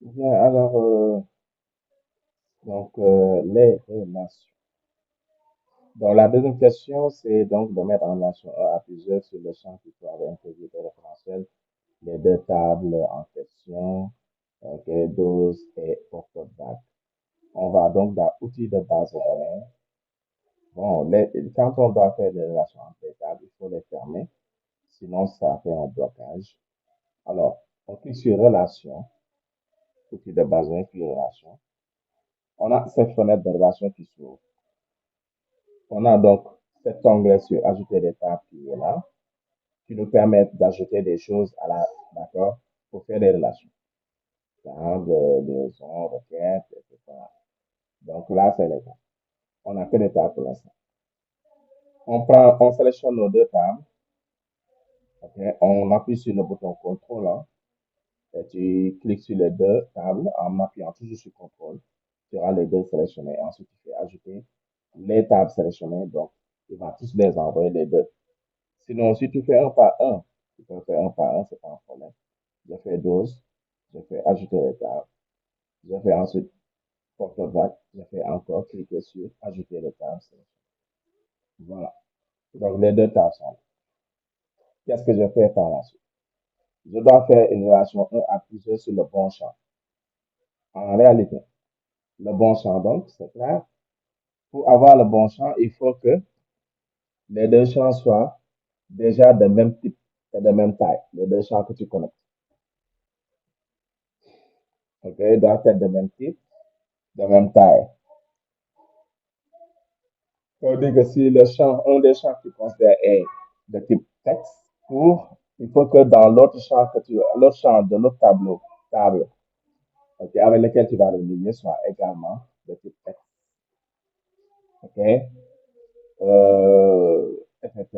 Bien, alors, les relations. Donc, la deuxième question, c'est donc de mettre en relation un à plusieurs sur le champ qui peut avoir intégrité référentielle, les deux tables en question, ok, dose et orthographe. On va donc dans outils de base de données. Bon, quand on doit faire des relations entre les tables, il faut les fermer, sinon ça fait un blocage. Alors, on clique sur relation, outil de base de données, puis relation. On a cette fenêtre de relation qui s'ouvre. On a donc cet onglet sur ajouter des tables qui est là, qui nous permet d'ajouter des choses à la, d'accord, pour faire des relations. Table, liaison, requête, etc. Donc là, c'est les tables. On a que des tables pour l'instant. On sélectionne nos deux tables, ok, on appuie sur le bouton contrôle, hein, et tu cliques sur les deux tables en appuyant toujours sur contrôle. Tu auras les deux sélectionnés. Ensuite, tu fais ajouter les tables sélectionnées. Donc, il va tous les envoyer les deux. Sinon, si tu fais un par un, tu peux faire un par un, c'est pas un problème. Je fais 12, je fais ajouter les tables, je fais ensuite porte-vague, je fais encore cliquer sur ajouter les tables. Voilà. Donc, les deux tables sont là. Qu'est-ce que je fais par la suite? Je dois faire une relation 1 à plusieurs sur le bon champ. En réalité, le bon champ, donc, c'est clair. Pour avoir le bon champ, il faut que les deux champs soient déjà de même type et de même taille. Les deux champs que tu connais. OK? Ils doivent être de même type, de même taille. On dit que si le champ, un des champs que tu considères est de type texte, il faut que dans l'autre champ l'autre champ de l'autre table, ok, avec lequel tu vas relier soit également de type texte, ok, etc.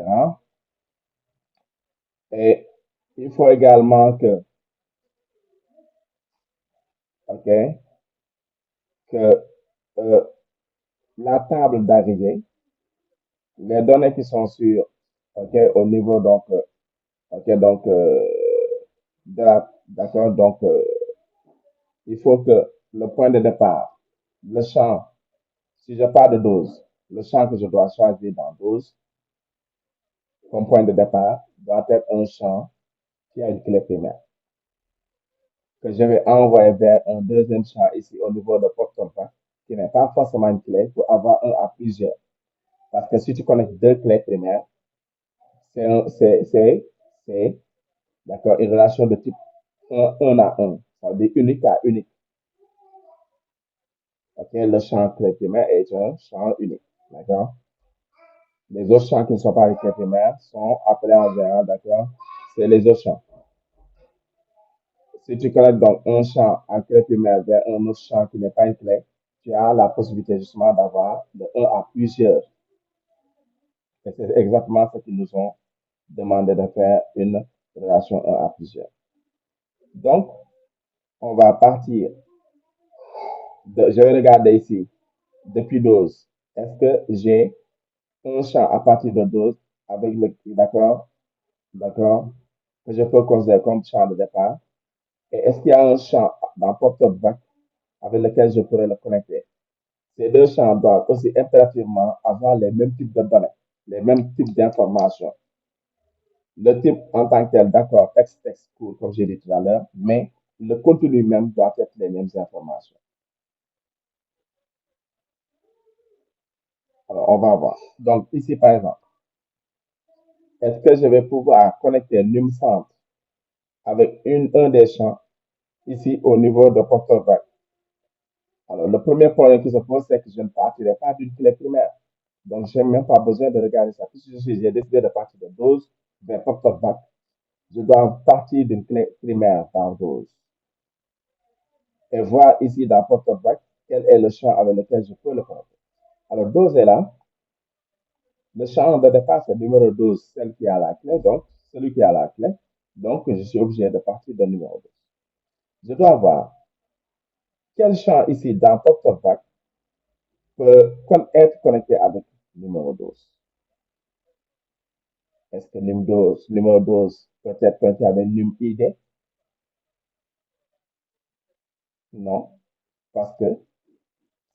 Et il faut également ok, que euh, la table d'arrivée, les données qui sont sur, ok, au niveau ok, d'accord, il faut que le point de départ, le champ, si je pars de 12, le champ que je dois choisir dans 12, comme point de départ, doit être un champ qui a une clé primaire, que je vais envoyer vers un deuxième champ ici au niveau de porte-contact, qui n'est pas forcément une clé, pour avoir un à plusieurs. Parce que si tu connectes deux clés primaires, c'est, d'accord, une relation de type un à un, ça veut dire unique à unique. Ok, le champ clé primaire est un champ unique, d'accord? Les autres champs qui ne sont pas les clés primaires sont appelés en général, d'accord? C'est les autres champs. Si tu connectes donc un champ en clé primaire vers un autre champ qui n'est pas une clé, tu as la possibilité justement d'avoir de un à plusieurs. Et c'est exactement ce qu'ils nous ont demandé de faire une relation un à plusieurs. Donc, on va partir je vais regarder ici, depuis 12. Est-ce que j'ai un champ à partir de 12 avec d'accord, que je peux considérer comme champ de départ? Et est-ce qu'il y a un champ dans PopTopBack avec lequel je pourrais le connecter? Ces deux champs doivent aussi impérativement avoir les mêmes types de données, les mêmes types d'informations. Le type en tant que tel, d'accord, texte, court, comme j'ai dit tout à l'heure, mais le contenu même doit être les mêmes informations. Alors, on va voir. Donc, ici, par exemple, est-ce que je vais pouvoir connecter NumCenter avec un des champs ici au niveau de PortRack? Alors, le premier problème qui se pose, c'est que je ne partirai pas d'une clé primaire. Donc, je n'ai même pas besoin de regarder ça. Puisque j'ai décidé de partir de 12 vers PortRack, je dois partir d'une clé primaire dans 12 et voir ici dans PortRack quel est le champ avec lequel je peux le connecter. Alors, 12 est là. Le champ de départ, c'est numéro 12, celle qui a la clé, donc celui qui a la clé. Donc, je suis obligé de partir de numéro 12. Je dois voir quel champ ici dans PopTopBack peut être connecté avec numéro 12. Est-ce que numéro 12 peut être connecté avec NumID? Non, parce que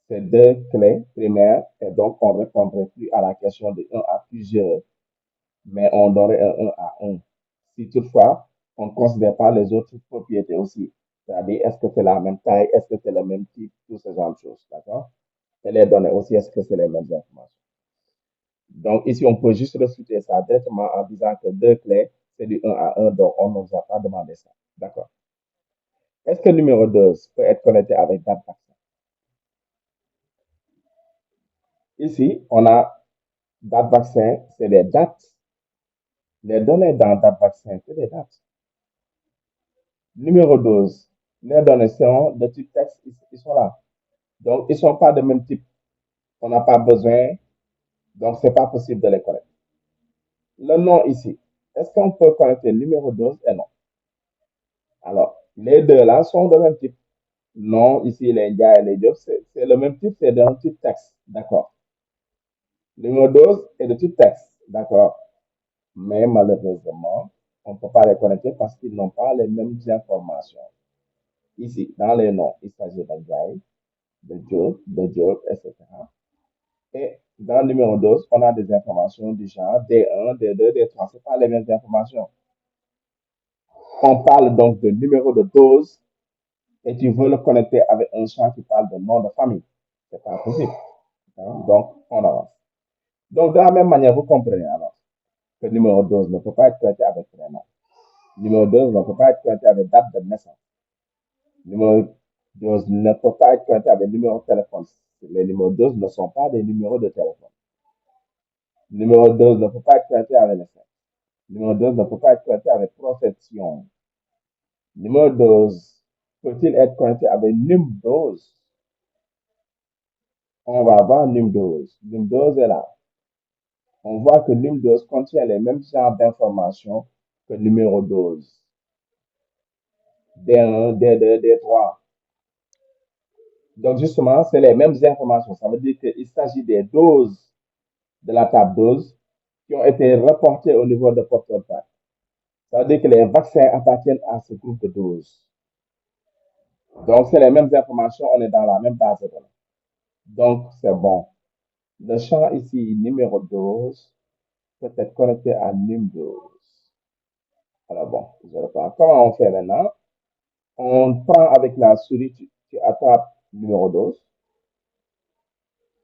c'est deux clés primaires et donc on ne répondrait plus à la question de un à plusieurs, mais on donnerait un 1 à un. Si toutefois, on ne considère pas les autres propriétés aussi, c'est-à-dire est-ce que c'est la même taille, est-ce que c'est le même type, tout ce genre de choses, d'accord? Et les données aussi, est-ce que c'est les mêmes informations? Donc ici, on peut juste refuter ça directement en disant que deux clés, c'est du un à un, donc on ne nous a pas demandé ça. D'accord. Est-ce que le numéro 2 peut être connecté avec date vaccin? Ici, on a date vaccin, c'est les dates. Les données dans date vaccin, c'est les dates. Numéro 12, les données sont de type texte, ils sont là. Donc, ils ne sont pas de même type. On n'a pas besoin, donc c'est pas possible de les connecter. Le nom ici, est-ce qu'on peut connecter le numéro 12 et non? Alors, les deux là sont de même type. Non, ici, les gars et les jobs, c'est le même type, c'est d'un type texte. D'accord. Le numéro 12 est de type texte. D'accord. Mais malheureusement, on ne peut pas les connecter parce qu'ils n'ont pas les mêmes informations. Ici, dans les noms, il s'agit d'un gars, de job, etc. Et dans le numéro 12, on a des informations du genre D1, D2, D3. Ce pas les mêmes informations. On parle donc de numéro de dose et tu veux le connecter avec un champ qui parle de nom de famille. C'est pas possible. Hein? Donc, on avance. Donc, de la même manière, vous comprenez alors que le numéro 12 ne peut pas être connecté avec prénom. Le numéro 12 ne peut pas être connecté avec date de naissance. Le numéro 12 ne peut pas être connecté avec numéro de téléphone. Les numéros 12 ne sont pas des numéros de téléphone. Le numéro 12 ne peut pas être connecté avec les sexe. Le numéro 12 ne peut pas être connecté avec protection. Le numéro 12 peut-il être connecté avec NUM12? On va voir NUM12. NUM12 est là. On voit que NUM12 contient les mêmes genres d'informations que numéro 12. D1, D2, D3. Donc, justement, c'est les mêmes informations. Ça veut dire qu'il s'agit des doses de la table 12 qui ont été reportées au niveau de porteur pack. Ça veut dire que les vaccins appartiennent à ce groupe de doses. Donc, c'est les mêmes informations, on est dans la même base de données. Donc, c'est bon. Le champ ici, numéro 12, peut être connecté à NUM12. Alors bon, je reprends. Comment on fait maintenant? On prend avec la souris, tu attrapes numéro 12.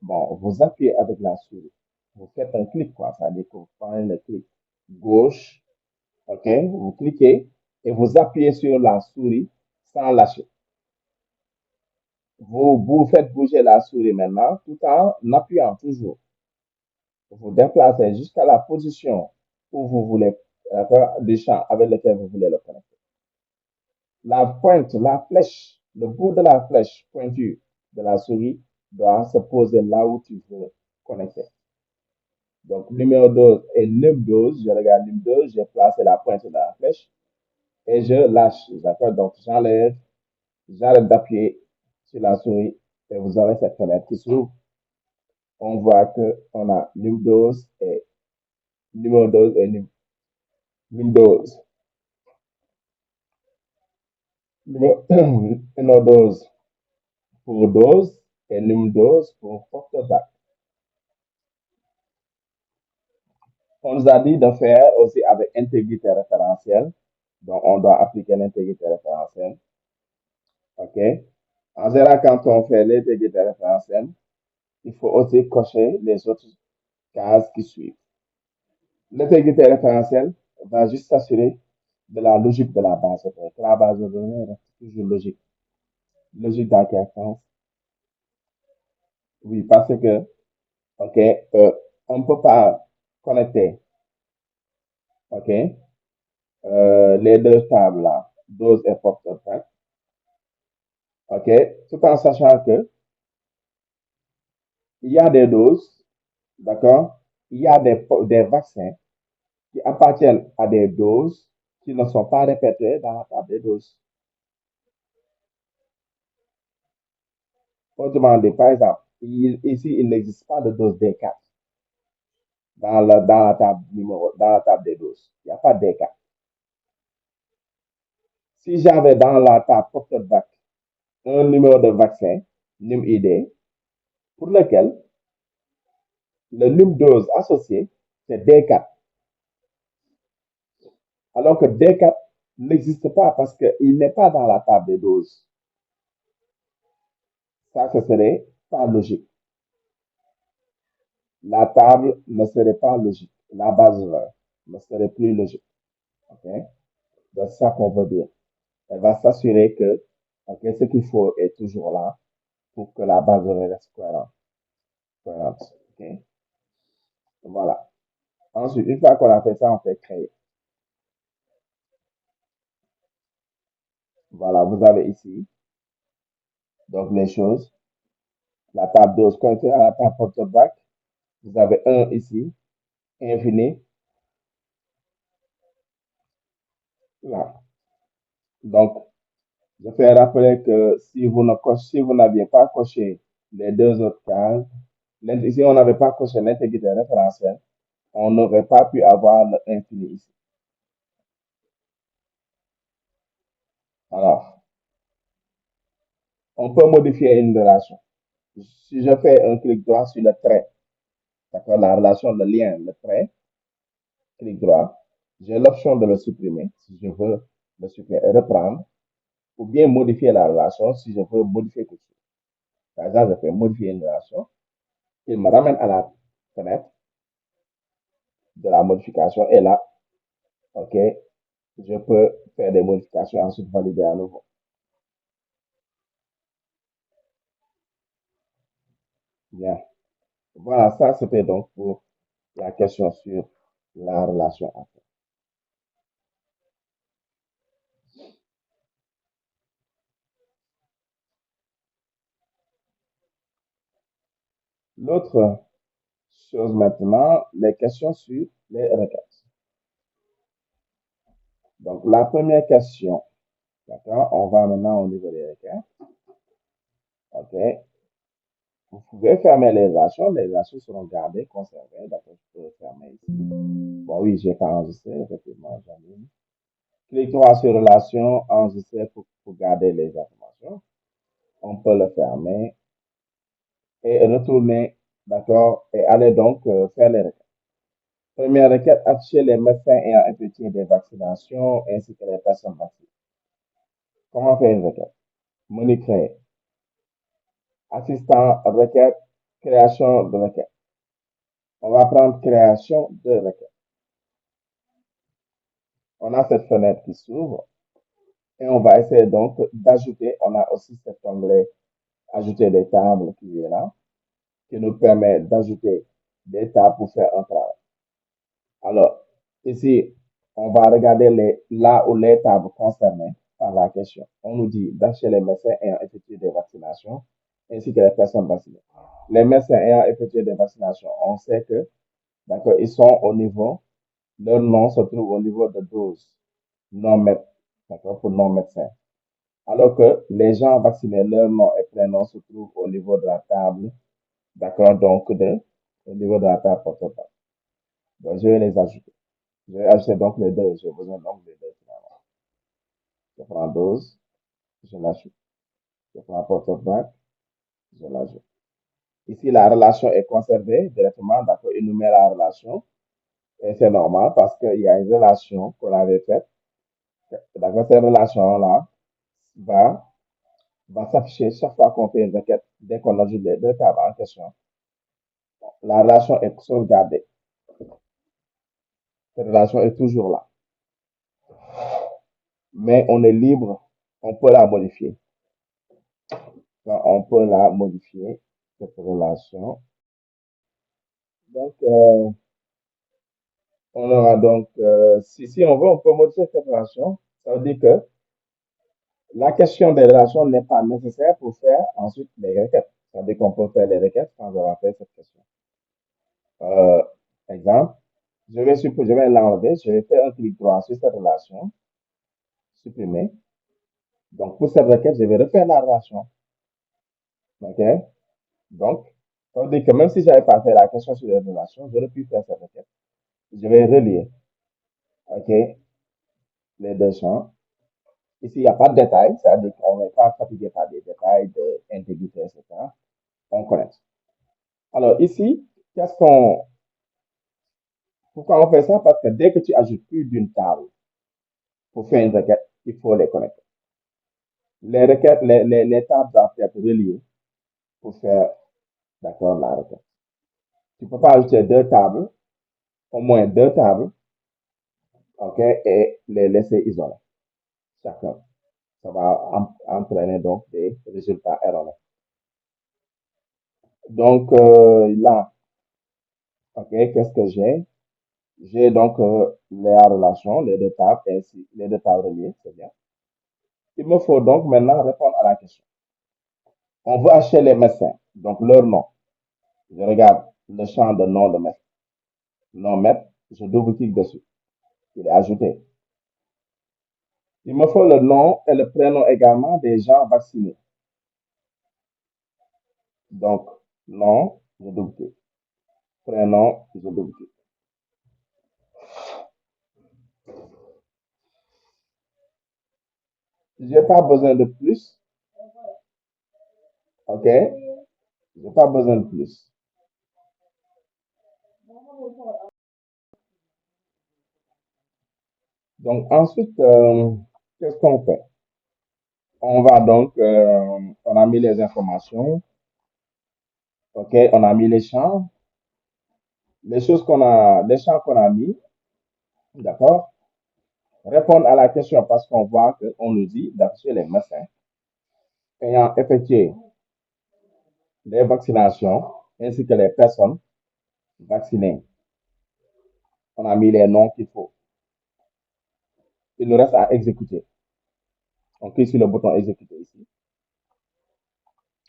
Bon, vous appuyez avec la souris. Vous faites un clic, quoi. Ça veut dire que vous prenez le clic gauche, OK? Vous cliquez et vous appuyez sur la souris sans lâcher. Vous faites bouger la souris maintenant tout en appuyant toujours. Vous déplacez jusqu'à la position où vous voulez, du champ avec lequel vous voulez le connecter. La pointe, la flèche, le bout de la flèche pointue de la souris doit se poser là où tu veux connecter. Donc, numéro 12 et numéro 12, je regarde numéro 12, j'ai placé la pointe de la flèche et je lâche. D'accord? Donc, j'arrête d'appuyer sur la souris et vous aurez cette fenêtre qui s'ouvre. On voit qu'on a numéro 12 et numéro 12 et numéro 12. Numéro 12 pour 12 et numéro 12 pour porte-bac. On nous a dit de faire aussi avec intégrité référentielle. Donc, on doit appliquer l'intégrité référentielle. OK? En général, quand on fait l'intégrité référentielle, il faut aussi cocher les autres cases qui suivent. L'intégrité référentielle va juste s'assurer de la logique de la base de données. La base de données reste toujours logique. Logique dans quel sens? Oui, parce que, OK, on ne peut pas connecter, OK, les deux tables là, dose et porteur pack, OK, tout en sachant que il y a des doses, d'accord, il y a des vaccins qui appartiennent à des doses qui ne sont pas répétées dans la table des doses. Autrement dit, par exemple, ici, il n'existe pas de dose D4 dans la table dans la table des doses. Il n'y a pas de D4. Si j'avais dans la table porteur bac un numéro de vaccin, NUM-ID, pour lequel le NUM-dose associé, c'est D4. Alors que D4 n'existe pas parce qu'il n'est pas dans la table des doses. Ça, ce serait pas logique. La table ne serait pas logique. La base ne serait plus logique. Okay? Donc, c'est ça qu'on veut dire. Elle va s'assurer que okay, ce qu'il faut est toujours là pour que la base reste cohérente. Okay? Voilà. Ensuite, une fois qu'on a fait ça, on fait créer. Voilà, vous avez ici donc les choses. La table 12, quand à la table porte-bac, vous avez 1 ici, infini, là. Donc, je fais rappeler que si vous n'aviez pas coché les deux autres cases, si on n'avait pas coché l'intégrité référentielle, on n'aurait pas pu avoir l'infini ici. Alors, on peut modifier une relation. Si je fais un clic droit sur le trait, d'accord, la relation, le lien, le trait, clic droit, j'ai l'option de le supprimer si je veux le supprimer et reprendre, ou bien modifier la relation si je veux modifier quelque chose. Par exemple, je fais modifier une relation, il me ramène à la fenêtre de la modification et là, OK, je peux faire des modifications, ensuite valider à nouveau. Bien. Voilà, ça c'était donc pour la question sur la relation à faire. L'autre chose maintenant, les questions sur les requêtes. Donc, la première question, d'accord, on va maintenant au niveau des requêtes. OK. Vous pouvez fermer les relations seront gardées, conservées. D'accord, je peux fermer ici. Bon, oui, j'ai pas enregistré, effectivement, j'allume. Clique droit sur relation, enregistrer pour garder les informations. On peut le fermer et retourner, d'accord, et aller donc faire les requêtes. Première requête, afficher les médecins ayant effectué des vaccinations ainsi que les personnes vaccinées. Comment faire une requête? Menu créer. Assistant requête, création de requête. On va prendre création de requête. On a cette fenêtre qui s'ouvre et on va essayer donc d'ajouter. On a aussi cet onglet ajouter des tables qui est là, qui nous permet d'ajouter des tables pour faire un travail. Alors, ici, on va regarder là où les tables concernées par la question. On nous dit d'acheter les médecins ayant effectué des vaccinations ainsi que les personnes vaccinées. Les médecins ayant effectué des vaccinations, on sait que, d'accord, ils sont au niveau, leur nom se trouve au niveau de 12 non médecins, d'accord, pour non médecins. Alors que les gens vaccinés, leur nom et prénom se trouvent au niveau de la table, d'accord, donc au niveau de la table porte-parole. Donc, je vais les ajouter. Je vais ajouter donc les deux. J'ai besoin donc des deux finalement. Je prends 12, je l'ajoute. Je prends porte-bac, je l'ajoute. Ici, la relation est conservée directement, d'accord, il nous met la relation. Et c'est normal parce qu'il y a une relation qu'on avait faite. D'accord, cette relation-là va, va s'afficher chaque fois qu'on fait une requête, dès qu'on ajoute les deux tables en question. La relation est sauvegardée. Cette relation est toujours là. Mais on est libre, on peut la modifier. On peut la modifier, cette relation. Donc, on aura donc, si on veut, on peut modifier cette relation. Ça veut dire que la question des relations n'est pas nécessaire pour faire ensuite les requêtes. Ça veut dire qu'on peut faire les requêtes sans avoir fait cette question. Euh, exemple, je vais l'enlever, je vais faire un clic droit sur cette relation, supprimer. Donc, pour cette requête, je vais refaire la relation. OK? Donc, ça veut dire que même si j'avais pas fait la question sur les relations, j'aurais pu faire cette requête. Je vais relier. OK? Les deux champs. Ici, il n'y a pas de détails, c'est-à-dire qu'on n'est pas fatigué par des détails. détails d'intégrité, etc. On connaît. Alors ici, pourquoi on fait ça? Parce que dès que tu ajoutes plus d'une table pour faire une requête, il faut les connecter. Les requêtes, les tables doivent être reliées pour faire, d'accord, la requête. Tu ne peux pas ajouter deux tables, au moins deux tables, ok, et les laisser isolées, chacun. Ça va entraîner donc des résultats erronés. Donc là, ok, qu'est-ce que j'ai? J'ai donc la relation, les deux tables, et ainsi, les deux tables reliées, c'est bien. Il me faut donc maintenant répondre à la question. On veut acheter les médecins, donc leur nom. Je regarde le champ de nom de maître. Nom maître, je double-clique dessus. Il est ajouté. Il me faut le nom et le prénom également des gens vaccinés. Donc, nom, je double-clique. Prénom, je double-clique. Je n'ai pas besoin de plus. OK? Je n'ai pas besoin de plus. Donc, ensuite, qu'est-ce qu'on fait? On va donc, on a mis les informations. OK? On a mis les champs. Les champs qu'on a mis, d'accord? Répondre à la question parce qu'on voit qu'on nous dit d'afficher les médecins ayant effectué les vaccinations ainsi que les personnes vaccinées. On a mis les noms qu'il faut. Il nous reste à exécuter. On clique sur le bouton exécuter ici.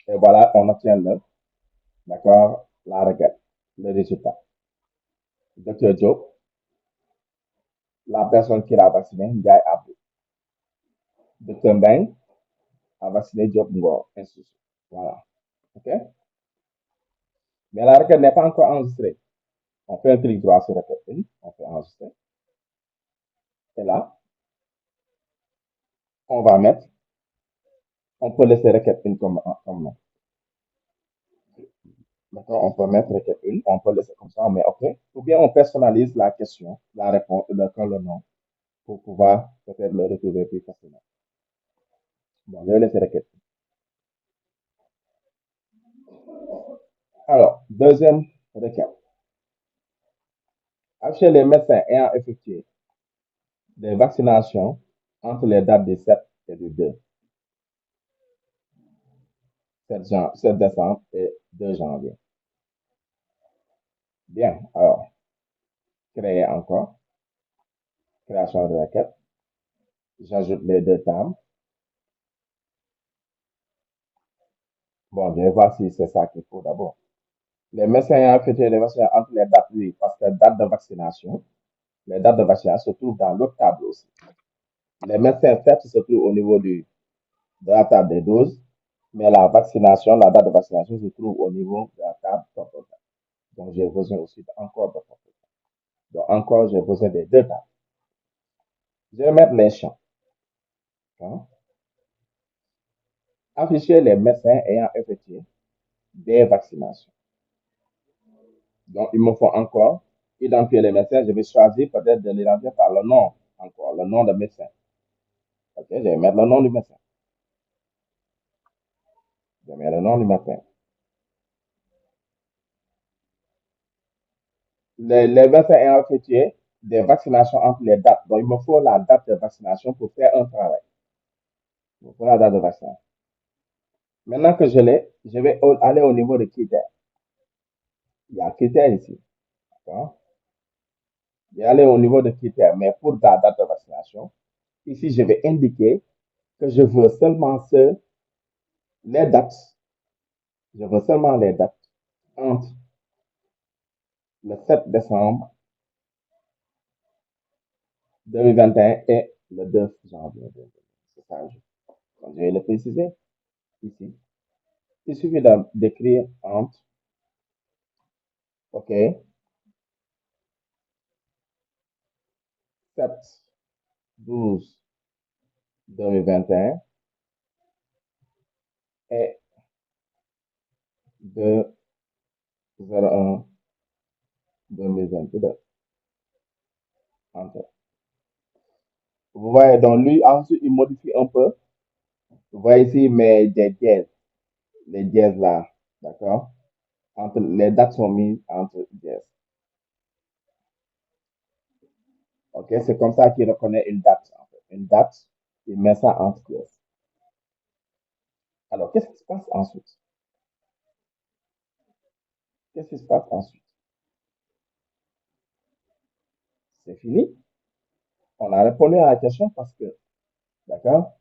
Et voilà, on obtient d'accord, la requête, le résultat. Docteur Joe, la personne qui l'a vacciné, Ndiaye Abdou. Docteur Mbeng a vacciné Diop Ngor, ainsi de suite. Voilà. OK? Mais la requête n'est pas encore enregistrée. On fait un clic droit sur requête 1, on fait enregistrer. Et là, on va mettre, on peut laisser requête 1 comme nom. D'accord? On peut mettre requête 1, on peut laisser comme ça, on met OK. Ou bien on personnalise la question, la réponse, le nom, pour pouvoir peut-être le retrouver plus facilement. Bon, je vais laisser requête. Alors, deuxième requête. Chez les médecins ayant effectué des vaccinations entre les dates du 7 et du 2, 7 décembre et 2 janvier. Bien, alors, créer encore, création de requête. J'ajoute les deux tables. Bon, je vais voir si c'est ça qu'il faut d'abord. Les médecins ayant effectué des vaccinations entre les dates, oui, parce que date de vaccination, les dates de vaccination se trouvent dans l'autre table aussi. Les médecins, certes, se trouvent au niveau de la table des doses, mais la vaccination, la date de vaccination se trouve au niveau de la table totale. Donc, j'ai besoin aussi encore de portefeuille. Donc, encore, j'ai besoin des deux tables. Je vais mettre les champs. Hein. Afficher les médecins ayant effectué des vaccinations. Donc, il me faut encore identifier les médecins. Je vais choisir peut-être de l'identifier par le nom, encore, le nom de médecin. OK, je vais mettre le nom du médecin. Je mets le nom du médecin. Les médecins ayant effectué des vaccinations entre les dates. Donc, il me faut la date de vaccination pour faire un travail. Il me faut la date de vaccination. Maintenant que je l'ai, je vais aller au niveau des critères. Il y a critères ici. D'accord? Je vais aller au niveau des critères, mais pour la date de vaccination, ici, je vais indiquer que je veux seulement les dates. Je veux seulement les dates entre le 7 décembre 2021 et le 2 janvier 2021. C'est ça. Donc, je vais le préciser ici. Il suffit d'écrire entre, OK, 7, 12, 2021 de 01 2022. Enter. Vous voyez, donc lui, ensuite, il modifie un peu. Vous voyez ici, mais des dièses, les dièses là, d'accord? Entre, les dates sont mises entre dièses. Ok, c'est comme ça qu'il reconnaît une date, en fait. Une date, il met ça entre dièses. Alors, qu'est-ce qui se passe ensuite? Qu'est-ce qui se passe ensuite? C'est fini. On a répondu à la question parce que, d'accord?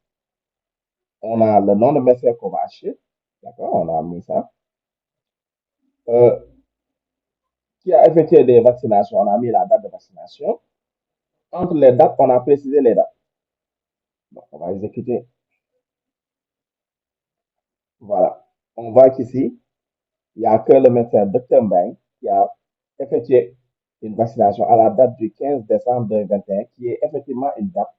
On a le nom de médecin qu'on va acheter. D'accord? On a mis ça. Euh, qui a effectué des vaccinations? On a mis la date de vaccination. Entre les dates, on a précisé les dates. Donc, on va exécuter. Voilà. On voit qu'ici, il n'y a que le médecin Dr Mbaye qui a effectué une vaccination à la date du 15 décembre 2021, qui est effectivement une date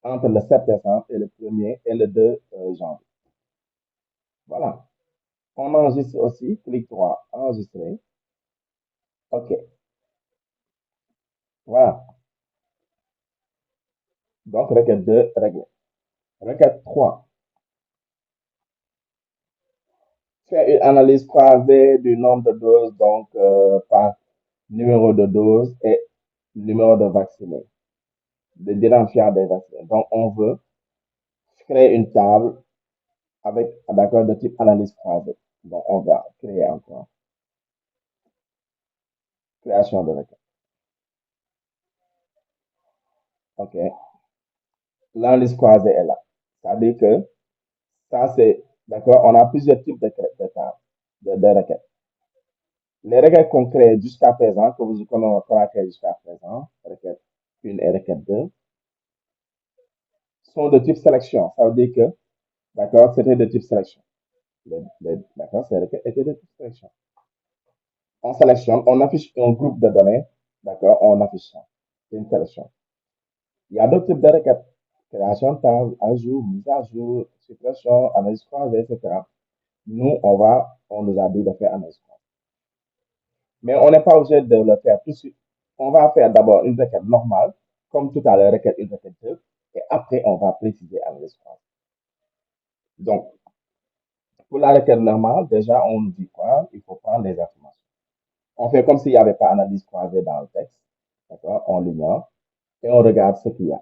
entre le 7 décembre et le 1er et le 2 janvier. Voilà. On enregistre aussi, clic droit, enregistrer. OK. Voilà. Donc, requête 2 réglée. Requête 3. Faire une analyse croisée du nombre de doses, donc par numéro de dose et numéro de vacciné, de d'identifiant des vaccinés. Donc, on veut créer une table avec, d'accord, de type analyse croisée. Donc, on va créer encore création de requête. OK. L'analyse croisée est là. C'est-à-dire que ça, c'est, d'accord, on a plusieurs types de tables, de requêtes. Les requêtes qu'on crée jusqu'à présent, que vous connaissez jusqu'à présent, requête 1 et requête 2, sont de type sélection. Ça veut dire que, d'accord, c'était de type sélection. D'accord, ces requêtes étaient de type sélection. On sélectionne, on affiche un groupe de données, d'accord, on affiche ça. C'est une sélection. Il y a d'autres types de requêtes. Création de table, ajout, mise à jour, suppression, analyse croisée, etc. Nous, on nous a dit de faire analyse croisée. Mais on n'est pas obligé de le faire tout de suite. On va faire d'abord une requête normale, comme tout à l'heure, requête 1, requête 2, et après, on va préciser analyse croisée. Donc, pour la requête normale, déjà, on nous dit quoi? Il faut prendre les informations. On fait comme s'il n'y avait pas analyse croisée dans le texte. D'accord? On l'ignore et on regarde ce qu'il y a.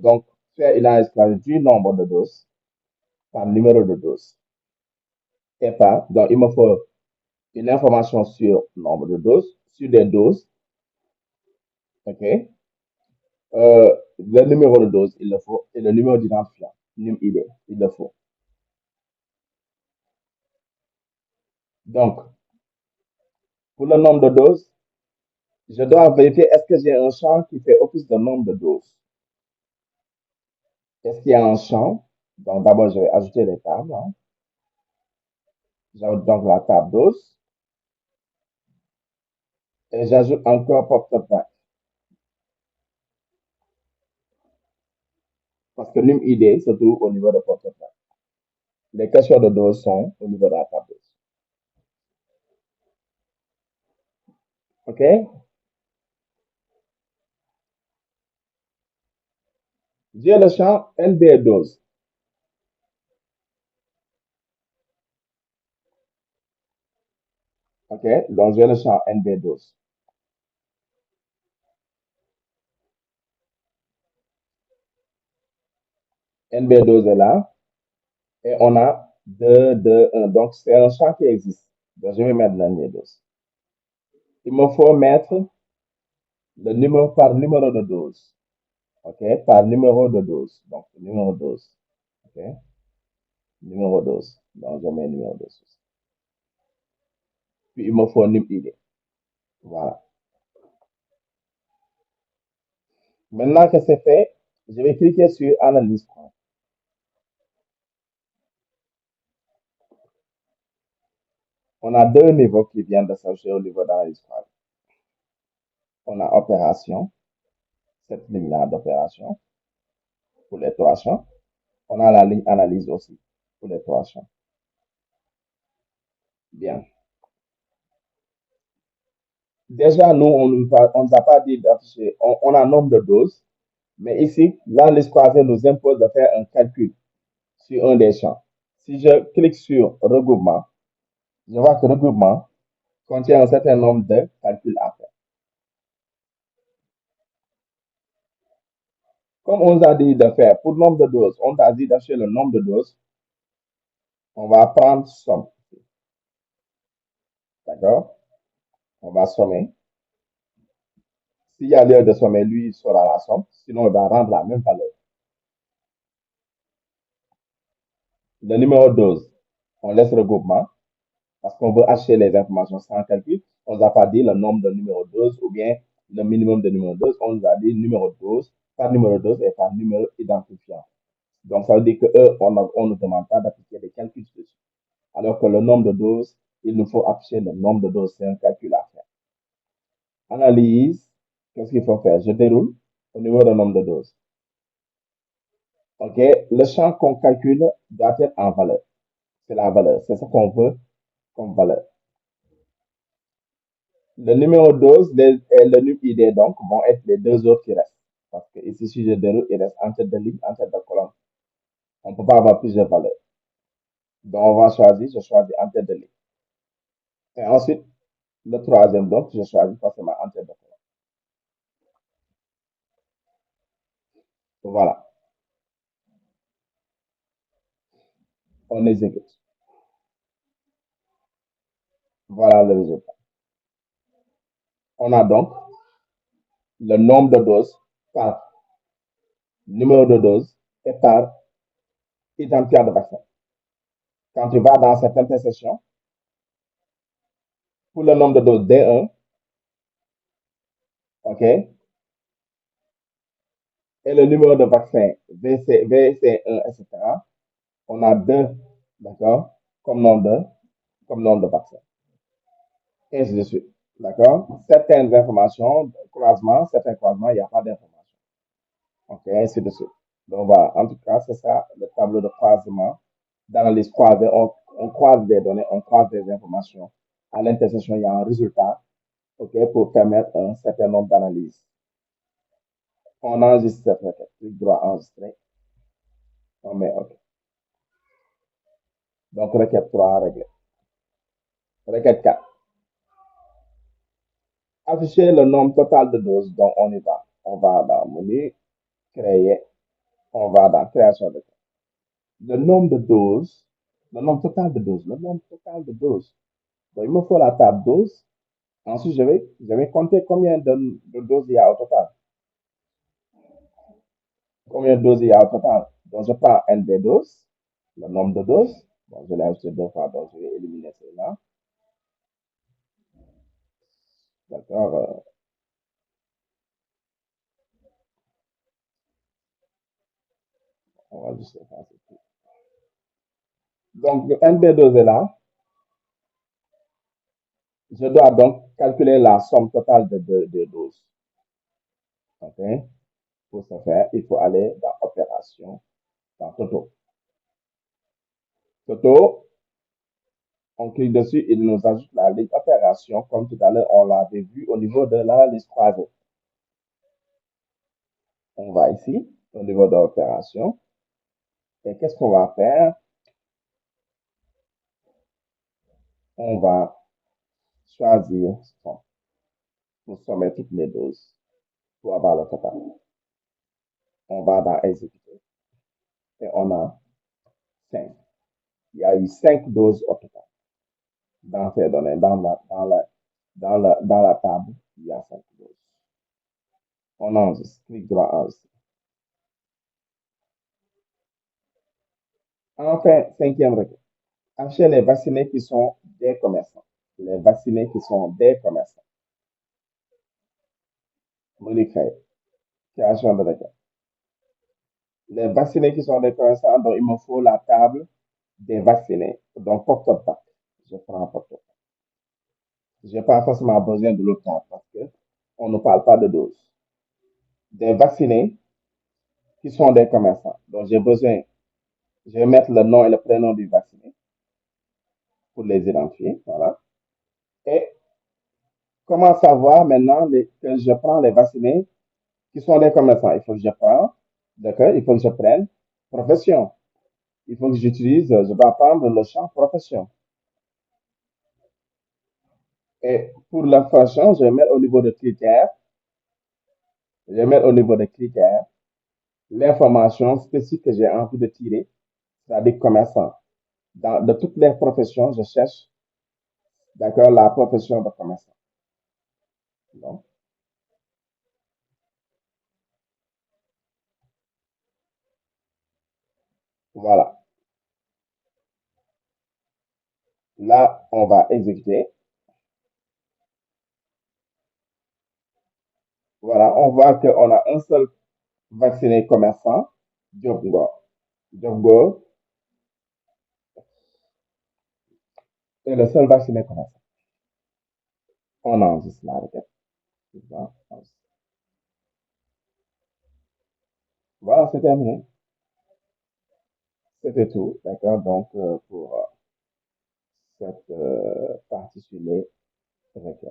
Donc, faire une analyse croisée du nombre de doses par numéro de doses. Et pas, donc, il me faut une information sur le nombre de doses, sur des doses. OK? Le numéro de dose, il le faut, et le numéro d'identifiant, NUMID, il le faut. Donc, pour le nombre de doses, je dois vérifier est-ce que j'ai un champ qui fait office de nombre de doses. Est-ce qu'il y a un champ? Donc, d'abord, je vais ajouter les tables. Hein. J'ajoute donc la table dose et j'ajoute encore porte-pack. Parce que NUMID se trouve au niveau de porte-pack. Les questions de dose sont au niveau de la table dose. OK? J'ai le champ NB dose. OK? Donc, j'ai le champ NB dose. NB12 est là. Et on a 2, 2, 1. Donc, c'est un champ qui existe. Donc, je vais mettre l'NB12. Il me faut mettre le numéro par numéro de dose. OK? Par numéro de dose. Donc, numéro 12. OK? Numéro 12. Donc, je mets numéro 12. Puis, il me faut un ID. Voilà. Maintenant que c'est fait, je vais cliquer sur Analyse. On a deux niveaux qui viennent de s'ajouter au niveau d'analyse. On a opération, cette ligne-là d'opération pour les trois champs. On a la ligne analyse aussi pour les trois champs. Bien. Déjà, nous, on nous a pas dit d'afficher, on a un nombre de doses, mais ici, l'analyse croisée nous impose de faire un calcul sur un des champs. Si je clique sur regroupement, je vois que regroupement contient un certain nombre de calculs à faire. Comme on nous a dit de faire pour le nombre de doses, on t'a dit d'afficher le nombre de doses, on va prendre somme. D'accord? On va sommer. S'il y a l'heure de sommer, lui, il sera la somme. Sinon, il va rendre la même valeur. Le numéro 12, on laisse regroupement parce qu'on veut acheter les informations sans calcul. On ne nous a pas dit le nombre de numéro 12 ou bien le minimum de numéro 12. On nous a dit numéro 12 par numéro 12 et par numéro identifiant. Donc, ça veut dire qu'eux, on ne demande pas d'appliquer des calculs dessus. Alors que le nombre de doses, il nous faut afficher le nombre de doses. C'est un calcul à faire. Analyse, qu'est-ce qu'il faut faire? Je déroule au niveau du nombre de doses. OK? Le champ qu'on calcule doit être en valeur. C'est la valeur. C'est ce qu'on veut comme valeur. Le numéro 12 et le numéro ID donc vont être les deux autres qui restent. Parce que ici, si je déroule, il reste en tête de ligne, en tête de colonne. On ne peut pas avoir plusieurs valeurs. Donc, on va choisir, je choisis en tête de ligne. Et ensuite, le troisième, donc, je choisis forcément en tête de colonne. Voilà. On exécute. Voilà le résultat. On a donc le nombre de doses par numéro de dose et par identifiant de vaccin. Quand tu vas dans cette intersection, pour le nombre de doses D1, OK, et le numéro de vaccin VC1, etc., on a deux, d'accord, comme nombre de vaccins. Et ainsi de suite. D'accord? Certaines informations, certains croisements, il n'y a pas d'information. OK, ainsi de suite. Donc voilà, en tout cas, c'est ça le tableau de croisement. D'analyse croisée, on croise des données, on croise des informations. À l'intersection, il y a un résultat, OK, pour permettre un certain nombre d'analyses. On enregistre cette requête, clic droit enregistrer, on met OK. Donc, requête 3 réglée. Requête 4. Afficher le nombre total de doses dont on y va. On va dans menu, créer, on va dans création de compte. Le nombre de doses, le nombre total de doses, le nombre total de doses. Donc, il me faut la table dose. Ensuite, je vais compter combien de doses il y a au total. Combien de doses il y a au total. Donc, je prends NB doses, le nombre de doses. Bon, je l'ai ajouté deux fois, donc je vais éliminer cela. D'accord. On va juste faire ça. Donc, le NB12 est là. Je dois donc calculer la somme totale de doses. OK? Pour ce faire, il faut aller dans Opération, dans Toto. Toto, on clique dessus, il nous ajoute la ligne Opération, comme tout à l'heure, on l'avait vu au niveau de l'analyse croisée. On va ici, au niveau de l'opération. Et qu'est-ce qu'on va faire? On va choisir pour sommer toutes les doses pour avoir le total. On va dans Exécuter. Et on a 5. Il y a eu 5 doses au total. Dans ces données, dans la table, il y a 5 doses. On enregistre, clic droit enregistrer. Enfin, cinquième requête. Afficher les vaccinés qui sont des commerçants. Les vaccinés qui sont des commerçants. Menu créé. Création de requête. Les vaccinés qui sont des commerçants, donc il me faut la table des vaccinés. Donc, porte-pack. Je prends porte-pack. Je n'ai pas forcément besoin de l'autre table parce qu'on ne parle pas de doses. Des vaccinés qui sont des commerçants. Donc, j'ai besoin, je vais mettre le nom et le prénom du vacciné. pour les identifier. Voilà. Et comment savoir maintenant que je prends les vaccinés qui sont des commerçants? Il faut que je prenne, d'accord? Il faut que je prenne profession. Il faut que j'utilise, je dois prendre le champ profession. Et pour la profession, je vais mettre au niveau de critères, je vais mettre au niveau de critères l'information spécifique que j'ai envie de tirer, c'est-à-dire commerçant. De toutes les professions, je cherche, d'accord, la profession de commerçant. Donc, voilà. Là, on va exécuter. Voilà, on voit qu'on a un seul vacciné commerçant, Diop Ngor. Diop Ngor est le seul vacciné commerçant. On enregistre la requête. Voilà, c'est terminé. C'était tout, d'accord? Donc, pour cette partie sur les requêtes.